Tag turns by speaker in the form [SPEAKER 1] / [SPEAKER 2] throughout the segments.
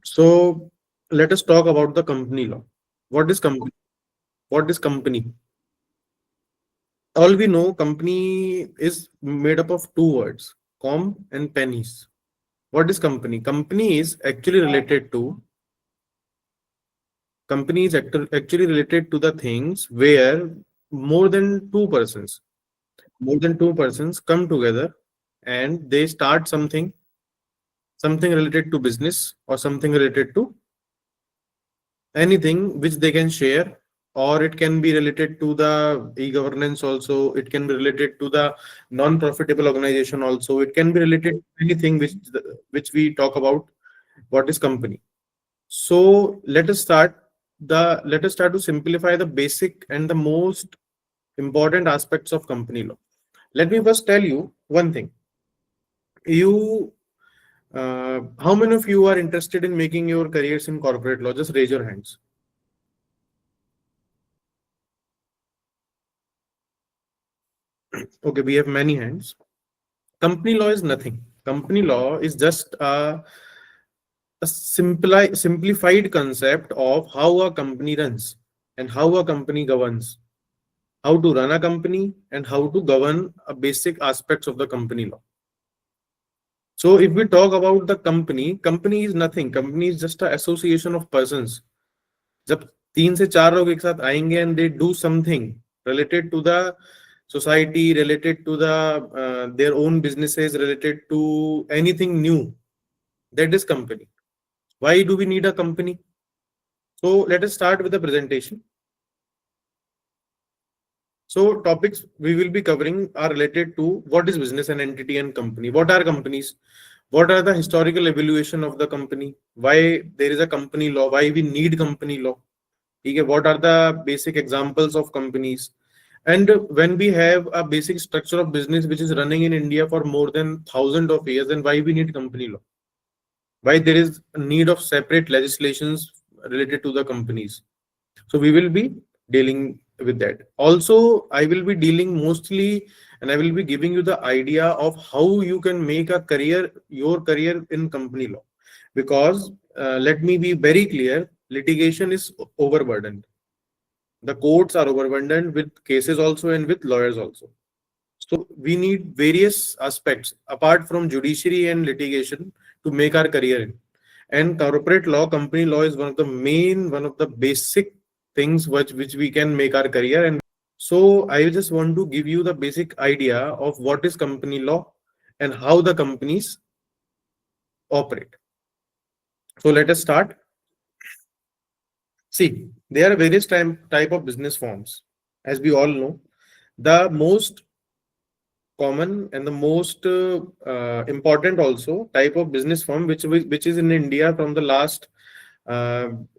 [SPEAKER 1] So let us talk about the company law. What is company? What is company? All we know, company is made up of two words, com and pennies. What is company? Company is actually related to actually related to the things where more than two persons, more than two persons come together and they start something related to business or something related to anything which they can share, or it can be related to the e-governance also, it can be related to the non-profitable organization also, it can be related to anything which we talk about. What is company? So let us start to simplify the basic and the most important aspects of company law. Let me first tell you one thing. You how many of you are interested in making your careers in corporate law? Just raise your hands. Okay, we have many hands. Company law is nothing. Company law is just a simplified concept of how a company runs and how a company governs, how to run a company and how to govern a basic aspects of the company law. So if we talk about the company, company is nothing. Company is just an association of persons. जब तीन से चार लोग एक साथ आएंगे and they do something related to the society, related to the their own businesses, related to anything new, that is company. Why do we need a company? So let us start with the presentation. So topics we will be covering are related to what is business and entity and company. What are companies? What are the historical evaluation of the company? Why there is a company law? Why we need company law? Okay, what are the basic examples of companies? And when we have a basic structure of business which is running in India for more than thousands of years, then why we need company law? Why there is a need of separate legislations related to the companies? So we will be dealing with that. Also, I will be dealing mostly and I will be giving you the idea of how you can make a career, your career in company law. Because let me be very clear, litigation is overburdened. The courts are overburdened with cases also and with lawyers also. So we need various aspects apart from judiciary and litigation to make our career in. And corporate law, company law is one of the basic things which we can make our career. And so I just want to give you the basic idea of what is company law and how the companies operate. So let us start. See, there are various type of business forms. As we all know, the most common and the most important also type of business form which is in India from the last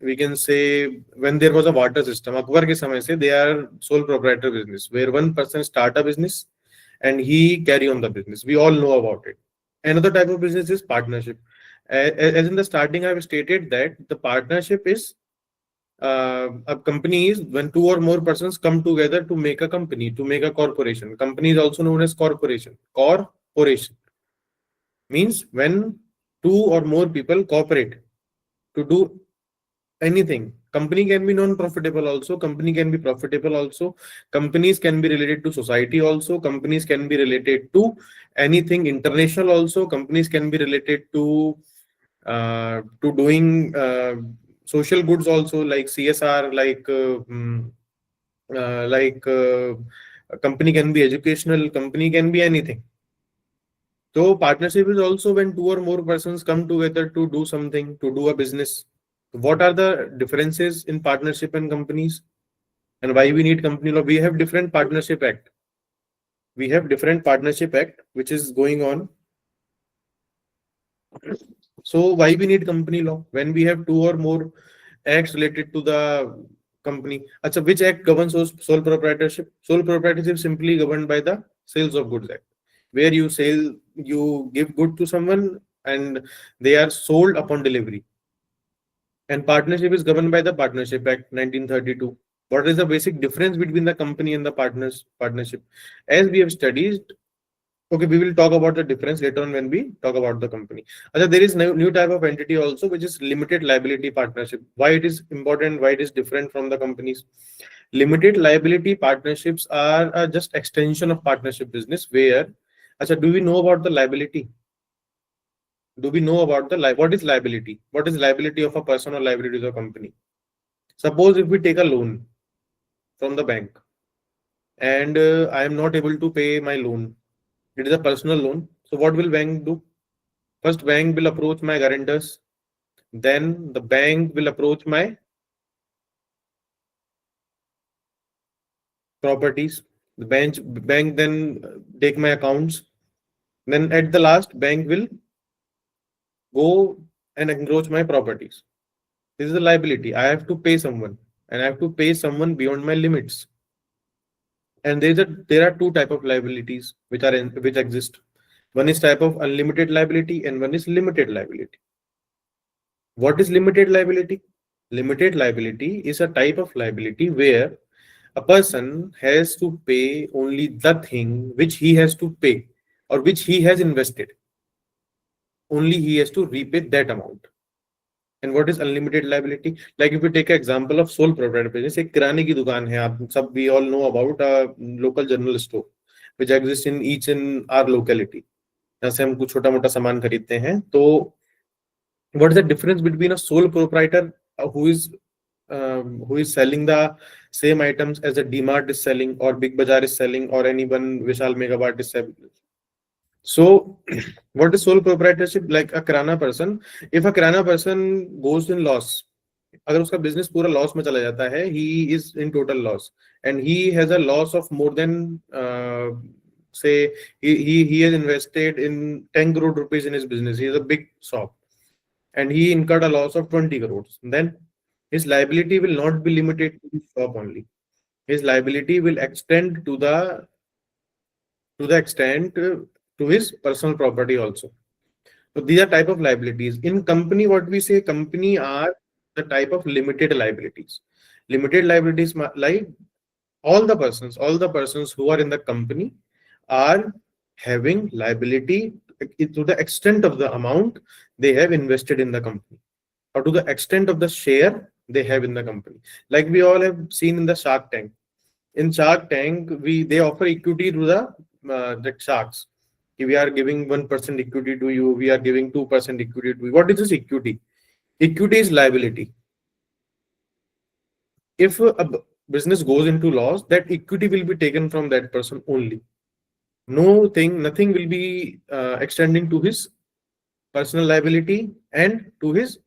[SPEAKER 1] we can say when there was a water system. Akbar ke samay se they are sole proprietor business where one person start a business and he carry on the business. We all know about it. Another type of business is partnership. As in the starting, I've stated that the partnership is a company is when two or more persons come together to make a company, to make a corporation. Company is also known as corporation. Corporation means when two or more people cooperate to do anything. Company can be non-profitable also. Company can be profitable also. Companies can be related to society also. Companies can be related to anything international also. Companies can be related to doing social goods also, like CSR, a company can be educational, company can be anything. So partnership is also when two or more persons come together to do something, to do a business. What are the differences in partnership and companies, and why we need company law? We have different partnership act. We have different partnership act which is going on. So why we need company law when we have two or more acts related to the company? Achha, which act governs sole proprietorship? Sole proprietorship simply governed by the Sales of Goods Act, where you give good to someone and they are sold upon delivery. And partnership is governed by the Partnership Act 1932. What is the basic difference between the company and the partnership? As we have studied, Okay, we will talk about the difference later on when we talk about the company. There is new type of entity also, which is limited liability partnership. Why it is important? Why it is different from the companies? Limited liability partnerships are just extension of partnership business. Where, do we know about the liability? Do we know about the what is liability? What is liability of a person or liability of a company? Suppose if we take a loan from the bank and I am not able to pay my loan, it is a personal loan. So what will bank do? First, bank will approach my guarantors. Then the bank will approach my properties. The bank then take my accounts. Then at the last, bank will go and encroach my properties. This is the liability. I have to pay someone, and I have to pay someone beyond my limits. And there are two type of liabilities which exist. One is type of unlimited liability, and one is limited liability. What is limited liability? Limited liability is a type of liability where a person has to pay only the thing which he has to pay or which he has invested. Only he has to repay that amount. And what is unlimited liability? Like if we take an example of sole proprietor business, एक किराने की दुकान है, आप सब we all know about a local general store which exists in each in our locality. जहाँ से हम कुछ छोटा मोटा सामान खरीदते हैं. तो what is the difference between a sole proprietor who is selling the same items as a DMart is selling, or Big Bazaar is selling, or anyone Vishal Megabart is selling? So, what is sole proprietorship? Like a kirana person, if a kirana person goes in loss, अगर उसका business पूरा loss में चला जाता है, he is in total loss, and he has a loss of more than say he has invested in 10 crore rupees in his business. He has a big shop, and he incurred a loss of 20 crores. Then his liability will not be limited to the shop only. His liability will extend to the extent to his personal property also. So these are type of liabilities. In company, what we say company are the type of limited liabilities. Limited liabilities like all the persons who are in the company are having liability to the extent of the amount they have invested in the company, or to the extent of the share they have in the company. Like we all have seen in the Shark Tank. In Shark Tank, they offer equity to the sharks. We are giving 1% equity to you. We are giving 2% equity to you. What is this equity? Equity is liability. If a business goes into loss, that equity will be taken from that person only. Nothing will be extending to his personal liability and to his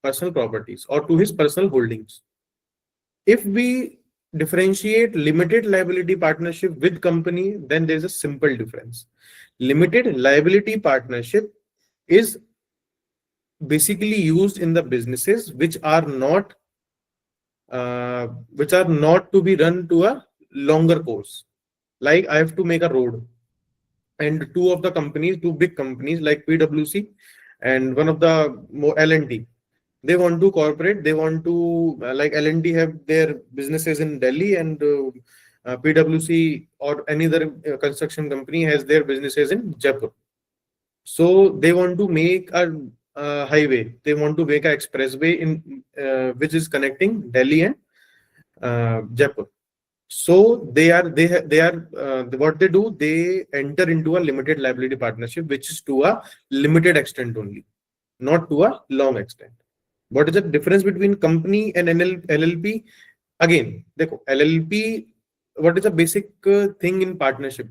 [SPEAKER 1] personal properties or to his personal holdings. If we differentiate limited liability partnership with company, then there's a simple difference. Limited liability partnership is basically used in the businesses which are not to be run to a longer course. Like I have to make a road, and two big companies like PwC and one of the more L&T, they want to cooperate. They want to like L&T have their businesses in Delhi, and PwC or any other construction company has their businesses in Jaipur. So they want to make a highway. They want to make an expressway in which is connecting Delhi and Jaipur. So what they do, they enter into a limited liability partnership, which is to a limited extent only, not to a long extent. What is the difference between company and LLP? Again, देखो, LLP, what is the basic thing in partnership?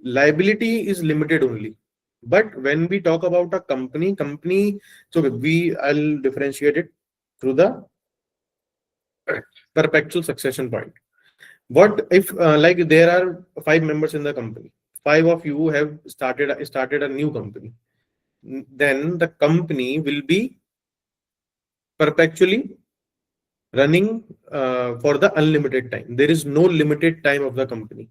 [SPEAKER 1] Liability is limited only. But when we talk about a company, so I'll differentiate it through the perpetual succession point. What if like there are 5 members in the company? 5 of you have started a new company. Then the company will be perpetually running for the unlimited time. There is no limited time of the company.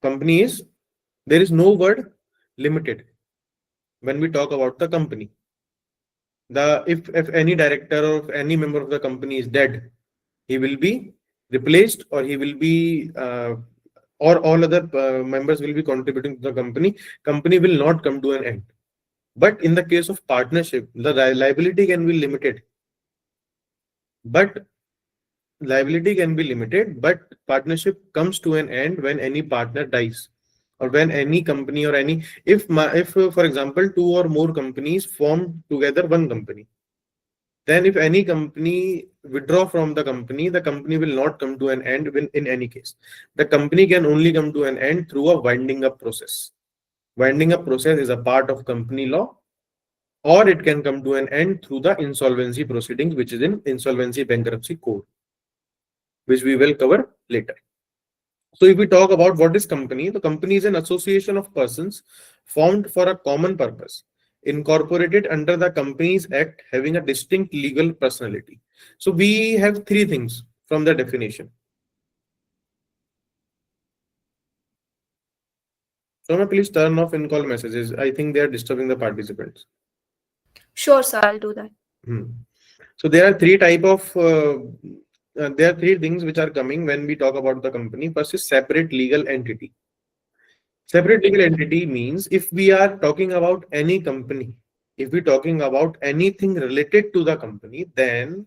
[SPEAKER 1] There is no word limited when we talk about the company. If any director or any member of the company is dead, he will be replaced, or he will be or all other members will be contributing to the company will not come to an end. But in the case of partnership, the liability can be limited. But partnership comes to an end when any partner dies, or when any company or any if for example two or more companies form together one company, then if any company withdraw from the company will not come to an end in any case. The company can only come to an end through a winding up process. Winding up process is a part of company law, or it can come to an end through the insolvency proceedings, which is in insolvency bankruptcy code, which we will cover later. So if we talk about what is company, the company is an association of persons formed for a common purpose, incorporated under the Companies Act, having a distinct legal personality. So we have three things from the definition. So please turn off in-call messages. I think they are disturbing the participants.
[SPEAKER 2] Sure, sir, I'll do that.
[SPEAKER 1] So there are there are three things which are coming when we talk about the company. First is separate legal entity. Separate legal entity means if we are talking about any company, if we're talking about anything related to the company, then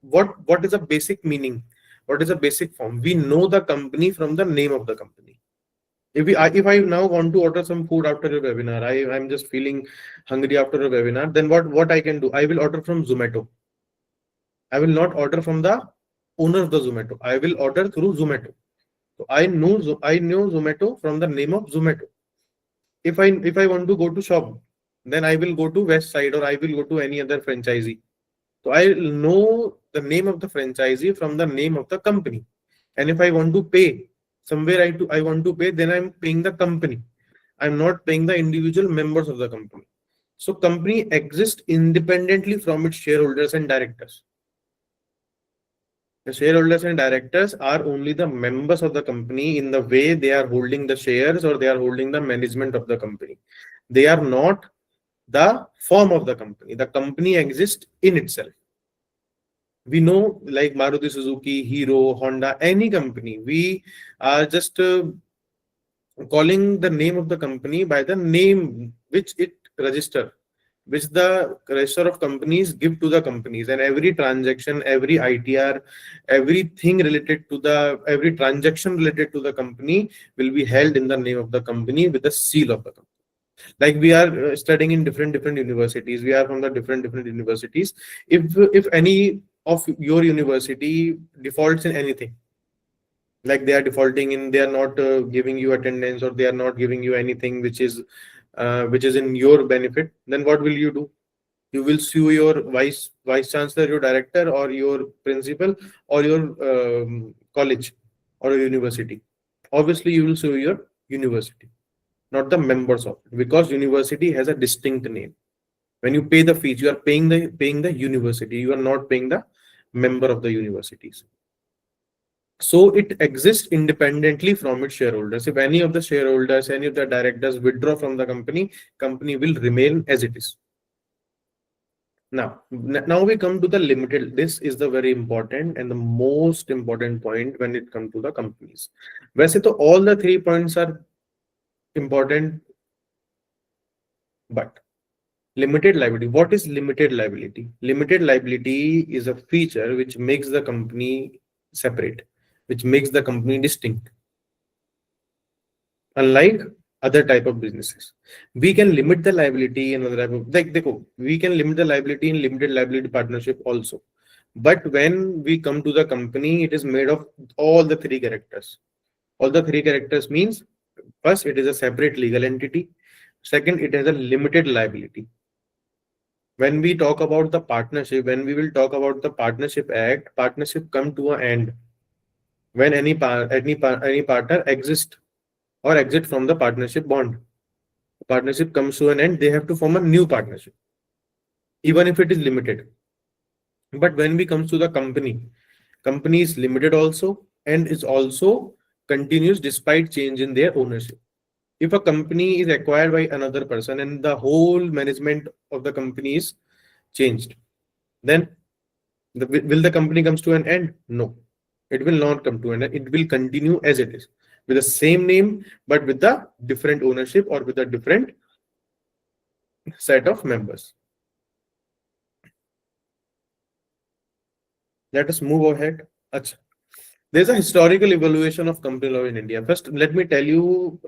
[SPEAKER 1] what is a basic meaning? What is a basic form? We know the company from the name of the company. If I now want to order some food after a webinar, I'm just feeling hungry after a webinar, then what I can do? I will order from Zomato. I will not order from the owner of the Zomato. I will order through Zomato. So I know Zomato from the name of Zomato. If I want to go to shop, then I will go to West Side, or I will go to any other franchisee. So I know the name of the franchisee from the name of the company. And if I want to pay somewhere, I want to pay, then I'm paying the company. I'm not paying the individual members of the company. So company exists independently from its shareholders and directors. The shareholders and directors are only the members of the company in the way they are holding the shares or they are holding the management of the company. They are not the form of the company. The company exists in itself. We know, like Maruti Suzuki, Hero, Honda, any company, we are just calling the name of the company by the name which it register, which the register of companies give to the companies, and every transaction, every ITR, every transaction related to the company will be held in the name of the company with the seal of the company. Like we are studying in different universities, we are from the different universities. If any of your university defaults in anything, like they are defaulting in, they are not giving you attendance, or they are not giving you anything which is in your benefit, then what will you do? You will sue your vice chancellor, your director, or your principal, or your college or university. Obviously you will sue your university, not the members of it, because university has a distinct name. When you pay the fees, you are paying the university, you are not paying the member of the universities. So it exists independently from its shareholders. If any of the shareholders, any of the directors withdraw from the company will remain as it is. Now we come to the limited. This is the very important and the most important point when it comes to the companies. वैसे तो all the 3 points are important, but limited liability. What is limited liability? Limited liability is a feature which makes the company separate, which makes the company distinct. Unlike other type of businesses, we can limit the liability in other type of, we can limit the liability in limited liability partnership also. But when we come to the company, it is made of all the 3 characters. All the 3 characters means, first, it is a separate legal entity. Second, it has a limited liability. When we talk about the partnership, when we will talk about the Partnership Act, partnership come to an end when any partner exist or exit from the partnership bond. Partnership comes to an end, they have to form a new partnership, even if it is limited. But when we comes to the company is limited also, and is also continues despite change in their ownership. If a company is acquired by another person and the whole management of the company is changed, then will the company comes to an end? No, it will not come to an end. It will continue as it is. with the same name, but with the different ownership or with a different set of members. Let us move ahead. Achha. There's a historical evaluation of company law in India. First, let me tell you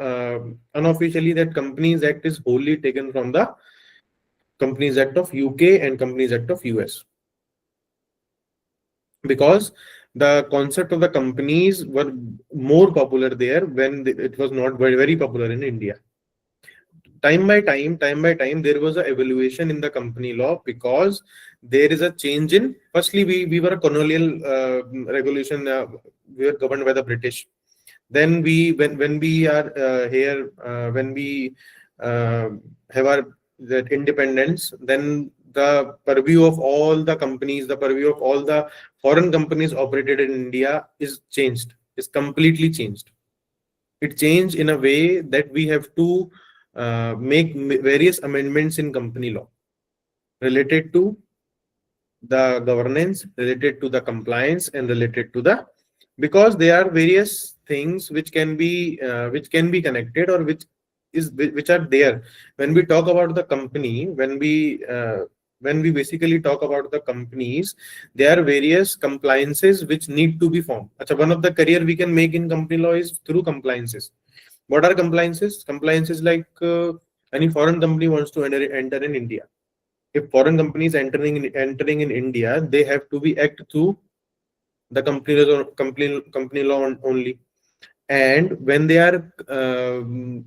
[SPEAKER 1] unofficially that Companies Act is wholly taken from the Companies Act of UK and Companies Act of US, because the concept of the companies were more popular there when it was not very popular in India. Time by time, there was a evaluation in the company law, because there is a change in. Firstly, we were a colonial regulation. We were governed by the British. Then when we are here, when we uh, have our that independence, then the purview of all the companies, the purview of all the foreign companies operated in India is changed. Is completely changed. It changed in a way that we have to make various amendments in company law related to the governance, related to the compliance, and related to the, because there are various things which can be connected, or which are there when we talk about the company. When we basically talk about the companies, there are various compliances which need to be formed. Achha, one of the career we can make in company law is through compliances. What are compliances? Compliances like any foreign company wants to enter in India. If foreign companies entering in India, they have to be act through the company law only. And when they are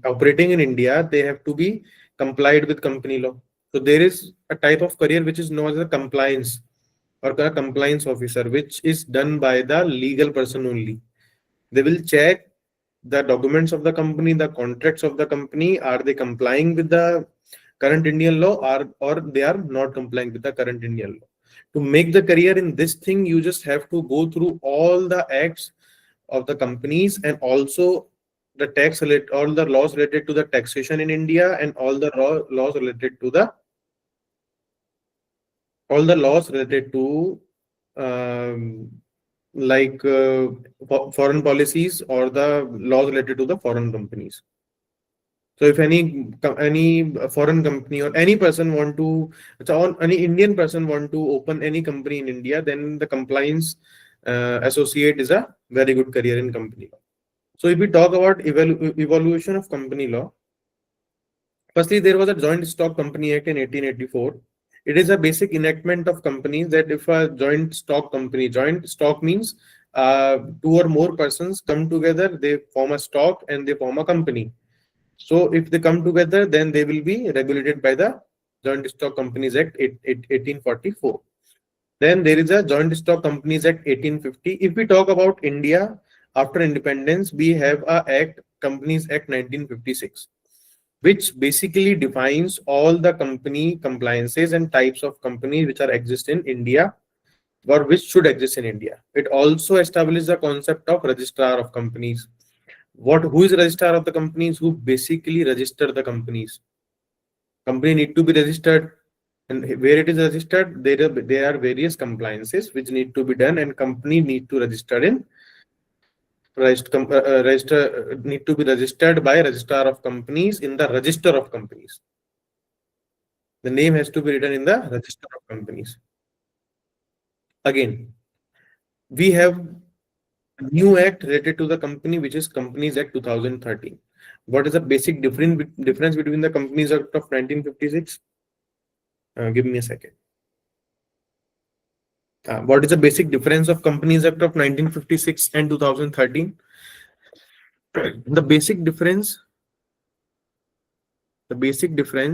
[SPEAKER 1] operating in India, they have to be complied with company law. So there is a type of career which is known as a compliance or a compliance officer, which is done by the legal person only. They will check the documents of the company, the contracts of the company. Are they complying with the current Indian law, or they are not complying with the current Indian law? To make the career in this thing, you just have to go through all the acts of the companies, and also the all the laws related to the taxation in India, and all the laws related to the all the laws related to um, like foreign policies, or the laws related to the foreign companies. So if any foreign company or any person want to, any Indian person want to open any company in India, then the compliance associate is a very good career in company law. So if we talk about evolution of company law, firstly there was a Joint Stock Company Act in 1884. It is a basic enactment of companies that if a joint stock company, joint stock means two or more persons come together, they form a stock and they form a company. So if they come together, then they will be regulated by the Joint Stock Companies Act 1844. Then there is a Joint Stock Companies Act 1850. If we talk about India after independence, we have a Act, Companies Act 1956, which basically defines all the company compliances and types of companies which are exist in India, or which should exist in India. It also establishes the concept of registrar of companies. Who is registrar of the companies? Who basically register the companies. Company need to be registered, and where it is registered, there are various compliances which need to be done, and company need to register in need to be registered by registrar of companies in the register of companies. The name has to be written in the register of companies. Again, we have a new act related to the company, which is Companies Act 2013. What is the basic difference between the Companies Act of 1956? Give me a second. What is the basic difference of Companies Act of 1956 and 2013? The basic difference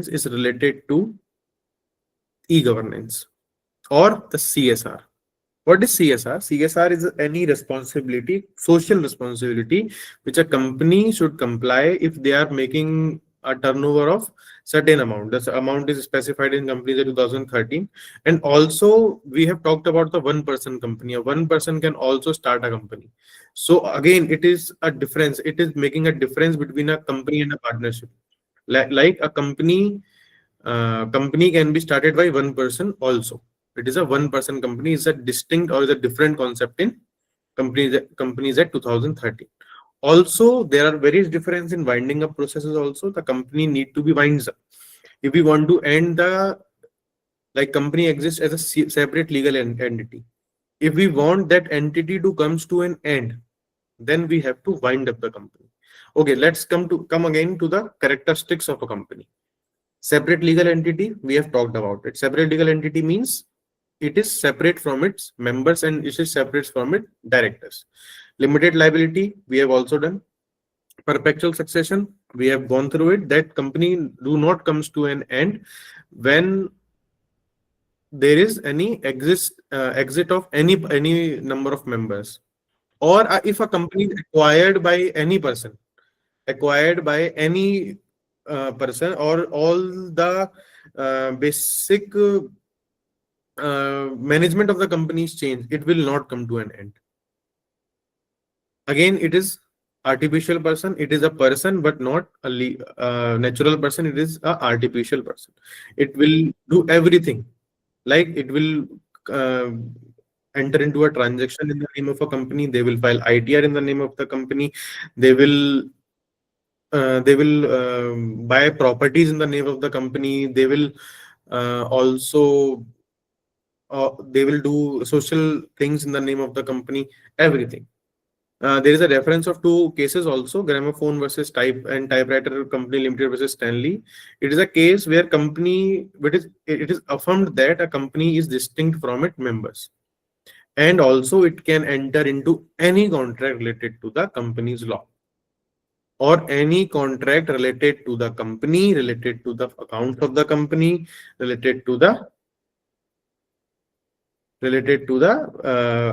[SPEAKER 1] is related to e-governance or the CSR. What is CSR? CSR is any responsibility, social responsibility, which a company should comply if they are making a turnover of certain amount. This amount is specified in Companies Act 2013. And also we have talked about the one-person company. A one person can also start a company. So again, it is a difference. It is making a difference between a company and a partnership. Like a company can be started by one person also. It is a one-person company. Is a distinct or is a different concept in Companies Act 2013. Also, there are various difference in winding up processes. Also, the company need to be winds up. If we want to end the, like, company exists as a separate legal entity. If we want that entity to comes to an end, then we have to wind up the company. Okay, let's come again to the characteristics of a company. Separate legal entity, we have talked about it. Separate legal entity means it is separate from its members and it is separate from its directors. Limited liability, we have also done. Perpetual succession, we have gone through it. That company do not comes to an end when there is any exit of any number of members, or if a company is acquired by any person, acquired by any person, or all the basic management of the company is changed, it will not come to an end. Again, it is artificial person. It is a person, but not a natural person. It is a artificial person. It will do everything. Like, it will uh, enter into a transaction in the name of a company. They will file ITR in the name of the company. They will buy properties in the name of the company. They will also they will do social things in the name of the company. Everything. There is a reference of two cases also: Gramophone versus Typewriter Company Limited versus Stanley. It is a case where it is affirmed that a company is distinct from its members, and also it can enter into any contract related to the company's law, or any contract related to the company, related to the accounts of the company, related to the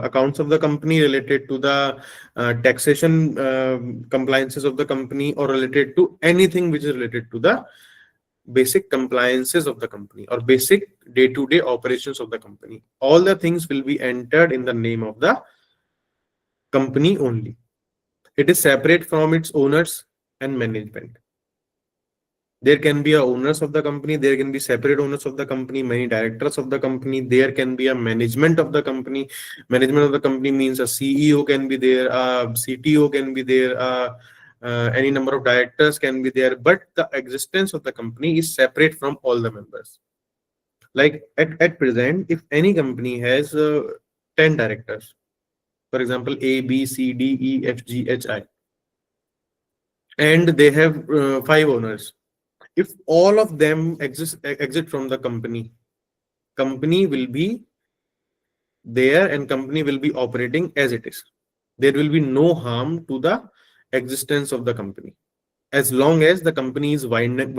[SPEAKER 1] accounts of the company, related to the taxation compliances of the company, or related to anything which is related to the basic compliances of the company or basic day-to-day operations of the company. All the things will be entered in the name of the company only. It is separate from its owners and management. There can be a owners of the company, there can be separate owners of the company, many directors of the company, there can be a management of the company. Management of the company means a CEO can be there, a CTO can be there, any number of directors can be there, but the existence of the company is separate from all the members. Like, at present, if any company has 10 directors, for example, A, B, C, D, E, F, G, H, I, and they have 5 owners. If all of them exit from the company will be there and company will be operating as it is. There will be no harm to the existence of the company as long as the company is winded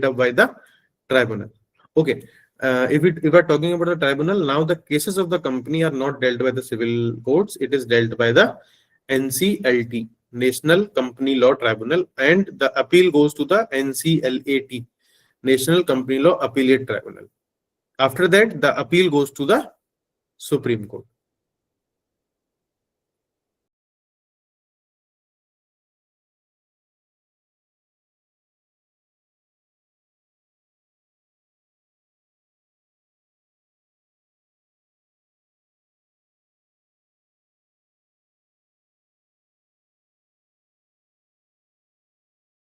[SPEAKER 1] up by the tribunal. Okay. If we're talking about the tribunal, now the cases of the company are not dealt by the civil courts. It is dealt by the NCLT, National Company Law Tribunal, and the appeal goes to the NCLAT, National Company Law Appellate Tribunal. After that, the appeal goes to the Supreme Court.